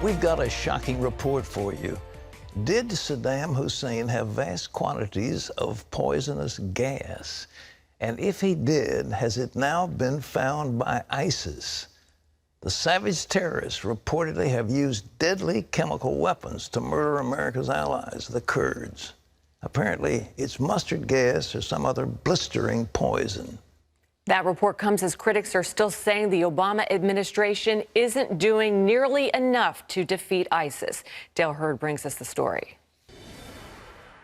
We've got a shocking report for you. Did Saddam Hussein have vast quantities of poisonous gas? And if he did, has it now been found by ISIS? The savage terrorists reportedly have used deadly chemical weapons to murder America's allies, the Kurds. Apparently, it's mustard gas or some other blistering poison. That report comes as critics are still saying the Obama administration isn't doing nearly enough to defeat ISIS. Dale Hurd brings us the story.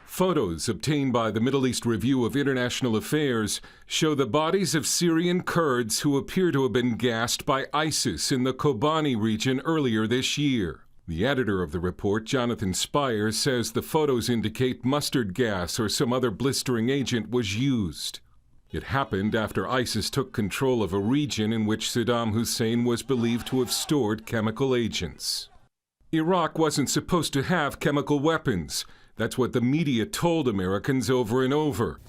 Photos obtained by the Middle East Review of International Affairs show the bodies of Syrian Kurds who appear to have been gassed by ISIS in the Kobani region earlier this year. The editor of the report, Jonathan Spires, says the photos indicate mustard gas or some other blistering agent was used. It happened after ISIS took control of a region in which Saddam Hussein was believed to have stored chemical agents. Iraq wasn't supposed to have chemical weapons. That's what the media told Americans over and over.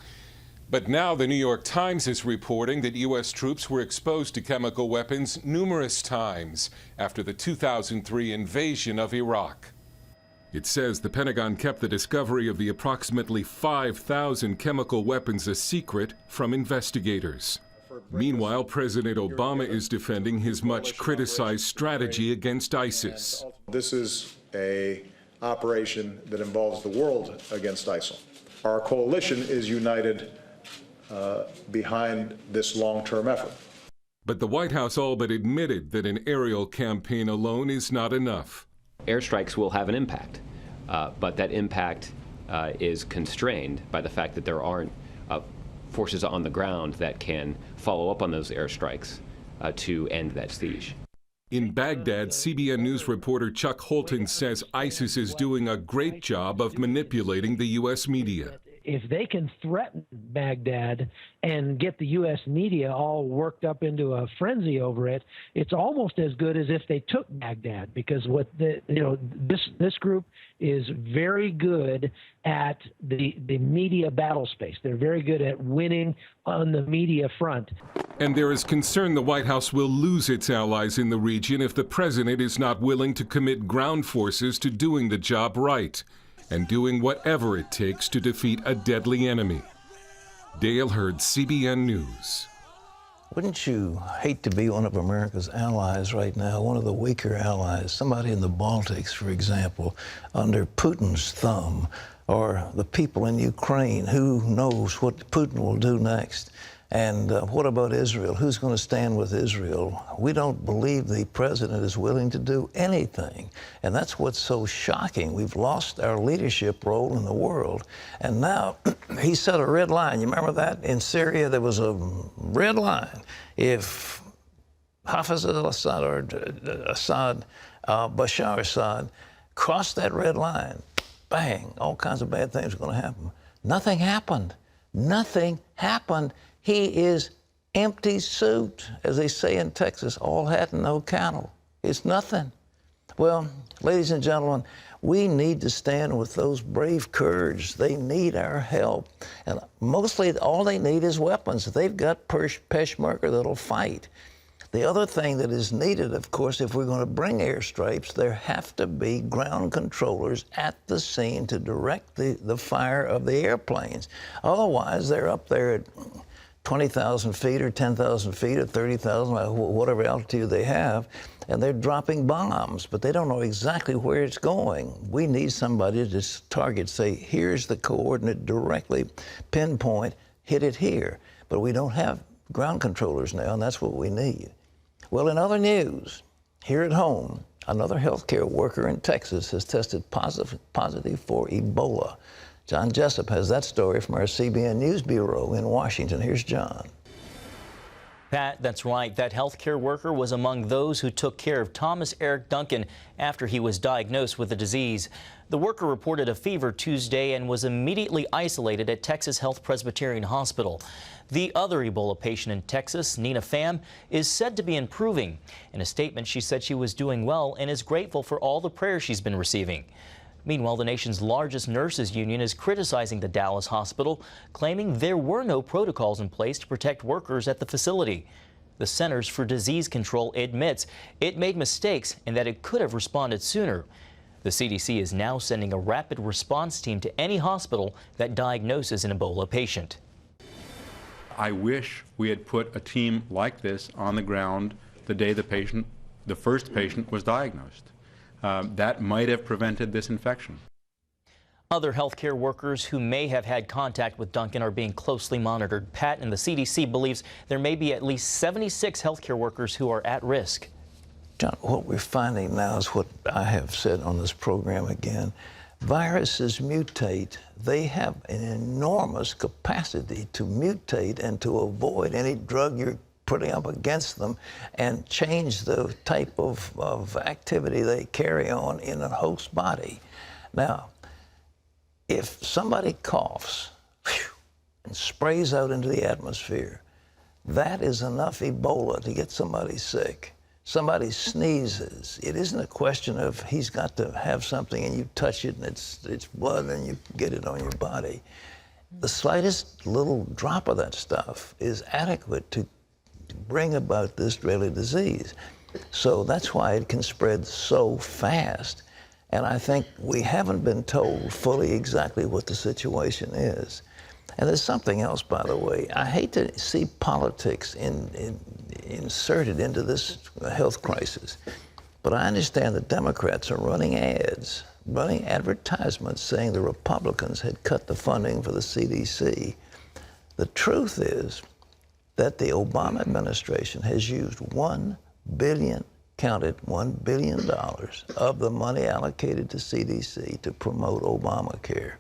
But now the New York Times is reporting that U.S. troops were exposed to chemical weapons numerous times after the 2003 invasion of Iraq. It says the Pentagon kept the discovery of the approximately 5,000 chemical weapons a secret from investigators. Meanwhile, President Obama is defending his much criticized strategy against ISIS. This is an operation that involves the world against ISIL. Our coalition is united behind this long-term effort. But the White House all but admitted that an aerial campaign alone is not enough. Airstrikes will have an impact, but that impact is constrained by the fact that there aren't forces on the ground that can follow up on those airstrikes to end that siege. In Baghdad, CBN News reporter Chuck Holton says ISIS is doing a great job of manipulating the U.S. media. If they can threaten Baghdad and get the U.S. media all worked up into a frenzy over it, it's almost as good as if they took Baghdad, because what this group is very good at the media battle space. They're very good at winning on the media front. And there is concern the White House will lose its allies in the region if the president is not willing to commit ground forces to doing the job right and doing whatever it takes to defeat a deadly enemy. Dale Hurd, CBN News. Wouldn't you hate to be one of America's allies right now, one of the weaker allies, somebody in the Baltics, for example, under Putin's thumb, or the people in Ukraine? Who knows what Putin will do next? And what about Israel? Who's going to stand with Israel? We don't believe the president is willing to do anything. And that's what's so shocking. We've lost our leadership role in the world. And now he set a red line. You remember that? In Syria, there was a red line. If Hafiz al-Assad or Bashar Assad crossed that red line, bang, all kinds of bad things are going to happen. Nothing happened. Nothing happened. He is empty suit, as they say in Texas, all hat and no cattle. It's nothing. Well, ladies and gentlemen, we need to stand with those brave Kurds. They need our help. And mostly all they need is weapons. They've got Peshmerga that'll fight. The other thing that is needed, of course, if we're going to bring airstrikes, there have to be ground controllers at the scene to direct the fire of the airplanes. Otherwise, they're up there at 20,000 feet or 10,000 feet or 30,000, whatever altitude they have, and they're dropping bombs, but they don't know exactly where it's going. We need somebody to target, say, here's the coordinate directly, pinpoint, hit it here. But we don't have ground controllers now, and that's what we need. Well, in other news, here at home, another healthcare worker in Texas has tested positive for Ebola. John Jessup has that story from our CBN News Bureau in Washington. Here's John. Pat, that's right. That healthcare worker was among those who took care of Thomas Eric Duncan after he was diagnosed with the disease. The worker reported a fever Tuesday and was immediately isolated at Texas Health Presbyterian Hospital. The other Ebola patient in Texas, Nina Pham, is said to be improving. In a statement, she said she was doing well and is grateful for all the prayers she's been receiving. Meanwhile, the nation's largest nurses union is criticizing the Dallas hospital, claiming there were no protocols in place to protect workers at the facility. The Centers for Disease Control admits it made mistakes and that it could have responded sooner. The CDC is now sending a rapid response team to any hospital that diagnoses an Ebola patient. I wish we had put a team like this on the ground the day the first patient was diagnosed. That might have prevented this infection. Other healthcare workers who may have had contact with Duncan are being closely monitored. Pat and the CDC believes there may be at least 76 healthcare workers who are at risk. John, what we're finding now is what I have said on this program again. Viruses mutate. They have an enormous capacity to mutate and to avoid any drug you're putting up against them and change the type of activity they carry on in a host body. Now, if somebody coughs and sprays out into the atmosphere, that is enough Ebola to get somebody sick. Somebody sneezes. It isn't a question of he's got to have something and you touch it and it's blood and you get it on your body. The slightest little drop of that stuff is adequate to bring about this deadly disease. So that's why it can spread so fast. And I think we haven't been told fully exactly what the situation is. And there's something else, by the way. I hate to see politics inserted into this health crisis, but I understand that Democrats are running ads, running advertisements saying the Republicans had cut the funding for the CDC. The truth is that the Obama administration has used $1 billion of the money allocated to CDC to promote Obamacare.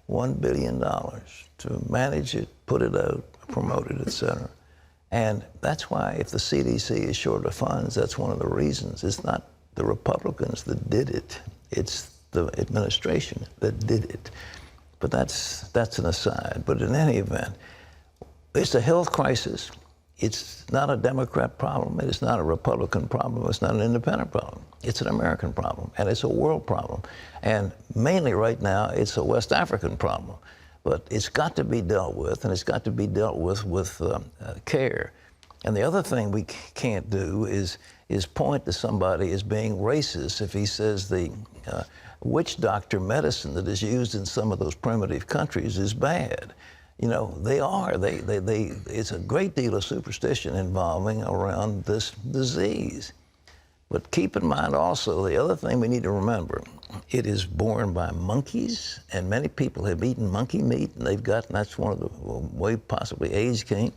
$1 billion to manage it, put it out, promote it, et cetera. And that's why if the CDC is short of funds, that's one of the reasons. It's not the Republicans that did it. It's the administration that did it. But that's an aside. But in any event, it's a health crisis. It's not a Democrat problem. It's not a Republican problem. It's not an independent problem. It's an American problem, and it's a world problem. And mainly right now, it's a West African problem. But it's got to be dealt with, and it's got to be dealt with care. And the other thing we can't do is point to somebody as being racist if he says the witch doctor medicine that is used in some of those primitive countries is bad. You know, they are. It's a great deal of superstition involving around this disease. But keep in mind also, the other thing we need to remember, it is borne by monkeys, and many people have eaten monkey meat, and that's one of the way possibly AIDS came.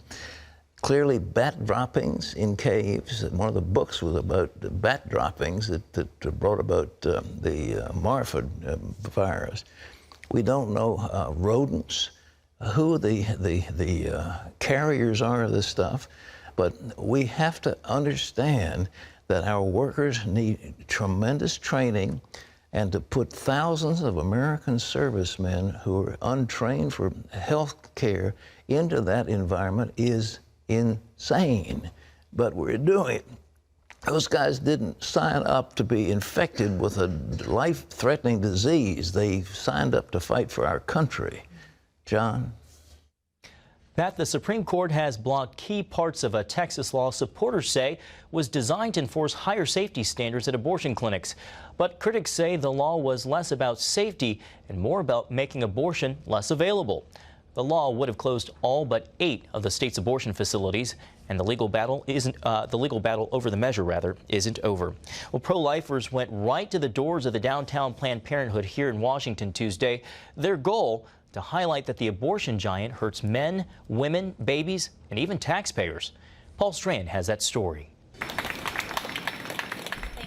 Clearly, bat droppings in caves. One of the books was about bat droppings that brought about the Marfan virus. We don't know rodents, who the carriers are of this stuff, but we have to understand that our workers need tremendous training, and to put thousands of American servicemen who are untrained for health care into that environment is insane. But we're doing it. Those guys didn't sign up to be infected with a life-threatening disease. They signed up to fight for our country. John? Pat, the Supreme Court has blocked key parts of a Texas law supporters say was designed to enforce higher safety standards at abortion clinics. But critics say the law was less about safety and more about making abortion less available. The law would have closed all but 8 of the state's abortion facilities, and the legal battle over the measure isn't over. Well, pro-lifers went right to the doors of the downtown Planned Parenthood here in Washington Tuesday. Their goal, to highlight that the abortion giant hurts men, women, babies, and even taxpayers. Paul Strand has that story.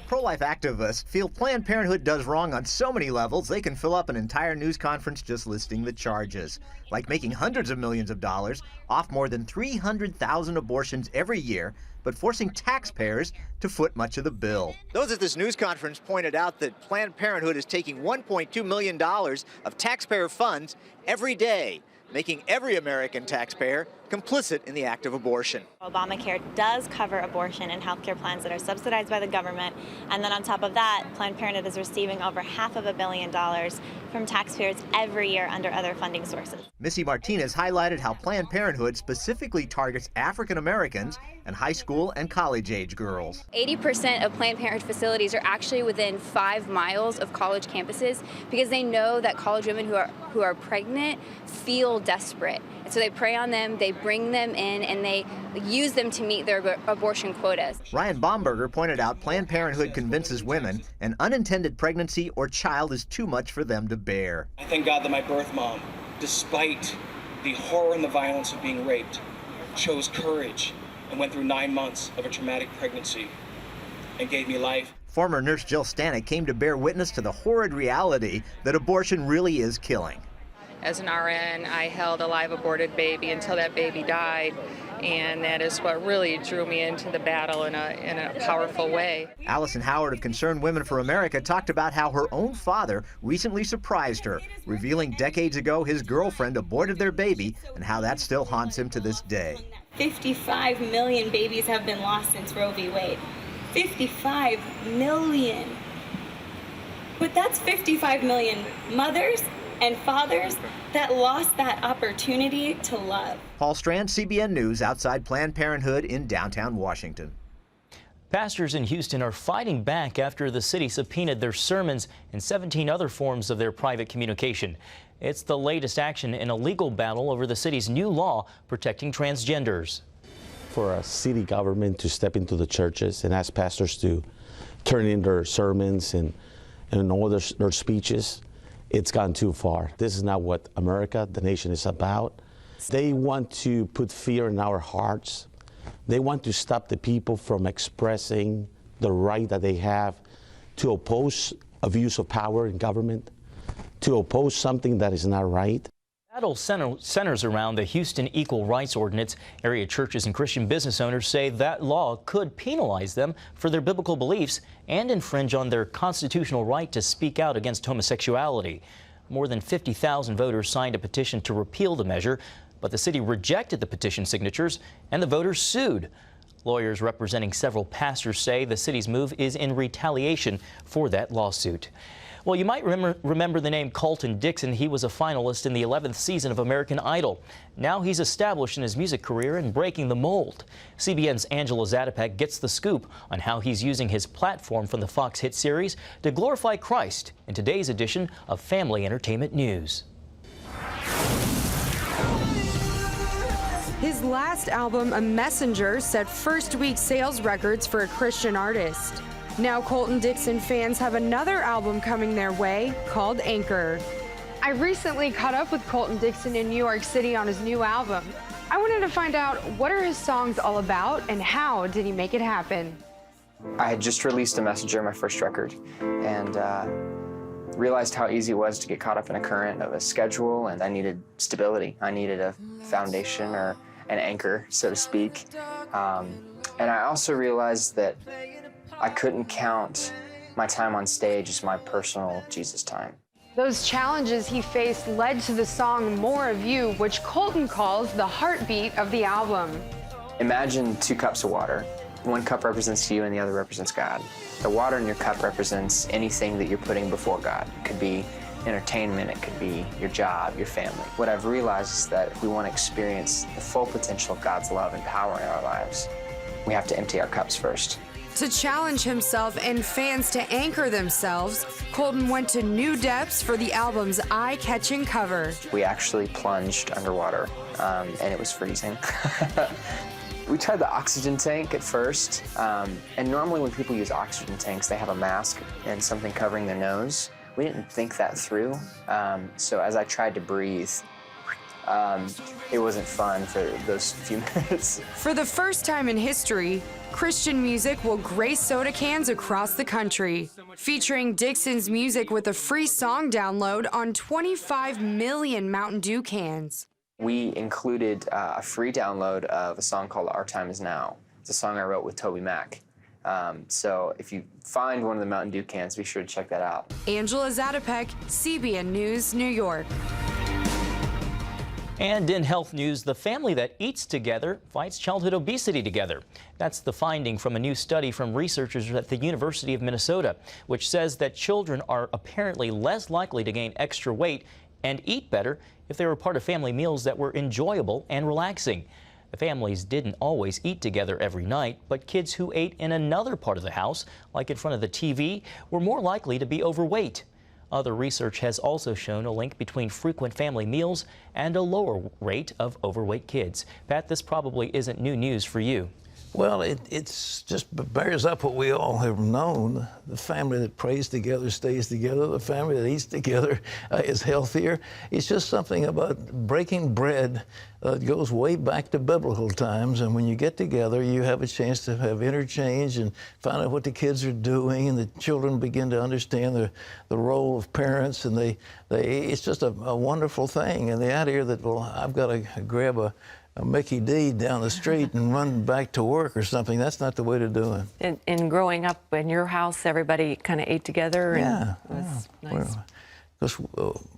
Pro-life activists feel Planned Parenthood does wrong on so many levels, they can fill up an entire news conference just listing the charges, like making hundreds of millions of dollars off more than 300,000 abortions every year, but forcing taxpayers to foot much of the bill. Those at this news conference pointed out that Planned Parenthood is taking $1.2 million of taxpayer funds every day, making every American taxpayer complicit in the act of abortion. Obamacare does cover abortion and health care plans that are subsidized by the government. And then on top of that, Planned Parenthood is receiving over $500 million from taxpayers every year under other funding sources. Missy Martinez highlighted how Planned Parenthood specifically targets African Americans and high school and college-age girls. 80% of Planned Parenthood facilities are actually within 5 miles of college campuses because they know that college women who are pregnant feel desperate. And so they prey on them, they bring them in, and they use them to meet their abortion quotas. Ryan Baumberger pointed out Planned Parenthood convinces women an unintended pregnancy or child is too much for them to bear. I thank God that my birth mom, despite the horror and the violence of being raped, chose courage and went through 9 months of a traumatic pregnancy and gave me life. Former nurse Jill Stanek came to bear witness to the horrid reality that abortion really is killing. As an RN, I held a live aborted baby until that baby died, and that is what really drew me into the battle in a powerful way. Allison Howard of Concerned Women for America talked about how her own father recently surprised her, revealing decades ago his girlfriend aborted their baby and how that still haunts him to this day. 55 million babies have been lost since Roe v. Wade. 55 million. But that's 55 million mothers and fathers that lost that opportunity to love. Paul Strand, CBN News, outside Planned Parenthood in downtown Washington. Pastors in Houston are fighting back after the city subpoenaed their sermons and 17 other forms of their private communication. It's the latest action in a legal battle over the city's new law protecting transgenders. For a city government to step into the churches and ask pastors to turn in their sermons and all their speeches, it's gone too far. This is not what America, the nation, is about. They want to put fear in our hearts. They want to stop the people from expressing the right that they have to oppose abuse of power in government, to oppose something that is not right. Battle centers around the Houston Equal Rights Ordinance. Area churches and Christian business owners say that law could penalize them for their biblical beliefs and infringe on their constitutional right to speak out against homosexuality. More than 50,000 voters signed a petition to repeal the measure, but the city rejected the petition signatures and the voters sued. Lawyers representing several pastors say the city's move is in retaliation for that lawsuit. Well, you might remember the name Colton Dixon. He was a finalist in the 11th season of American Idol. Now he's established in his music career and breaking the mold. CBN's Angela Zatopek gets the scoop on how he's using his platform from the Fox hit series to glorify Christ in today's edition of Family Entertainment News. His last album, A Messenger, set first-week sales records for a Christian artist. Now Colton Dixon fans have another album coming their way called Anchor. I recently caught up with Colton Dixon in New York City on his new album. I wanted to find out what are his songs all about and how did he make it happen. I had just released A Messenger, my first record, and realized how easy it was to get caught up in a current of a schedule, and I needed stability. I needed a foundation or an anchor, so to speak. And I also realized that I couldn't count my time on stage as my personal Jesus time. Those challenges he faced led to the song More of You, which Colton calls the heartbeat of the album. Imagine 2 cups of water. 1 cup represents you and the other represents God. The water in your cup represents anything that you're putting before God. It could be entertainment, it could be your job, your family. What I've realized is that if we want to experience the full potential of God's love and power in our lives, we have to empty our cups first. To challenge himself and fans to anchor themselves, Colton went to new depths for the album's eye-catching cover. We actually plunged underwater, and it was freezing. We tried the oxygen tank at first, and normally when people use oxygen tanks, they have a mask and something covering their nose. We didn't think that through, so as I tried to breathe, it wasn't fun for those few minutes. For the first time in history, Christian music will grace soda cans across the country, featuring Dixon's music with a free song download on 25 million Mountain Dew cans. We included a free download of a song called Our Time Is Now. It's a song I wrote with Toby Mac. So if you find one of the Mountain Dew cans, be sure to check that out. Angela Zatopek, CBN News, New York. And in health news, the family that eats together fights childhood obesity together. That's the finding from a new study from researchers at the University of Minnesota, which says that children are apparently less likely to gain extra weight and eat better if they were part of family meals that were enjoyable and relaxing. The families didn't always eat together every night, but kids who ate in another part of the house, like in front of the TV, were more likely to be overweight. Other research has also shown a link between frequent family meals and a lower rate of overweight kids. Pat, this probably isn't new news for you. Well, it's just bears up what we all have known. The family that prays together stays together. The family that eats together is healthier. It's just something about breaking bread that goes way back to biblical times. And when you get together, you have a chance to have interchange and find out what the kids are doing. And the children begin to understand the role of parents. And it's just a wonderful thing. And the idea that, well, I've got to grab a Mickey D down the street and run back to work or something, that's not the way to do it. And growing up in your house, everybody kind of ate together? And it was nice. Because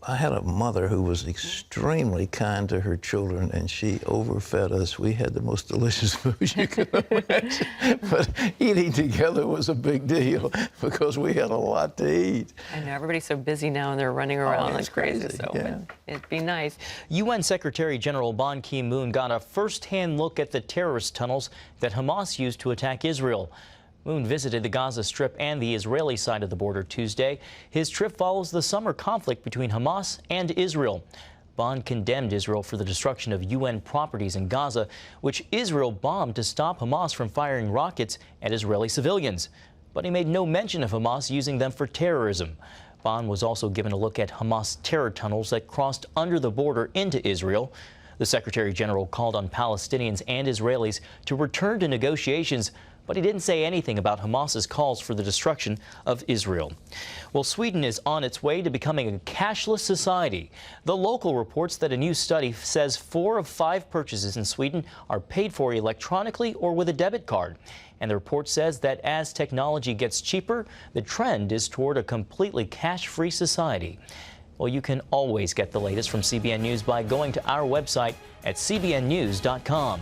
I had a mother who was extremely kind to her children, and she overfed us. We had the most delicious food you could imagine. But eating together was a big deal because we had a lot to eat. I know, everybody's so busy now and they're running around like crazy, so it'd be nice. UN Secretary General Ban Ki-moon got a first-hand look at the terrorist tunnels that Hamas used to attack Israel. Moon visited the Gaza Strip and the Israeli side of the border Tuesday. His trip follows the summer conflict between Hamas and Israel. Ban condemned Israel for the destruction of UN properties in Gaza, which Israel bombed to stop Hamas from firing rockets at Israeli civilians. But he made no mention of Hamas using them for terrorism. Ban was also given a look at Hamas terror tunnels that crossed under the border into Israel. The Secretary General called on Palestinians and Israelis to return to negotiations, but he didn't say anything about Hamas's calls for the destruction of Israel. Well, Sweden is on its way to becoming a cashless society. The Local reports that a new study says 4 of 5 purchases in Sweden are paid for electronically or with a debit card. And the report says that as technology gets cheaper, the trend is toward a completely cash-free society. Well, you can always get the latest from CBN News by going to our website at cbnnews.com.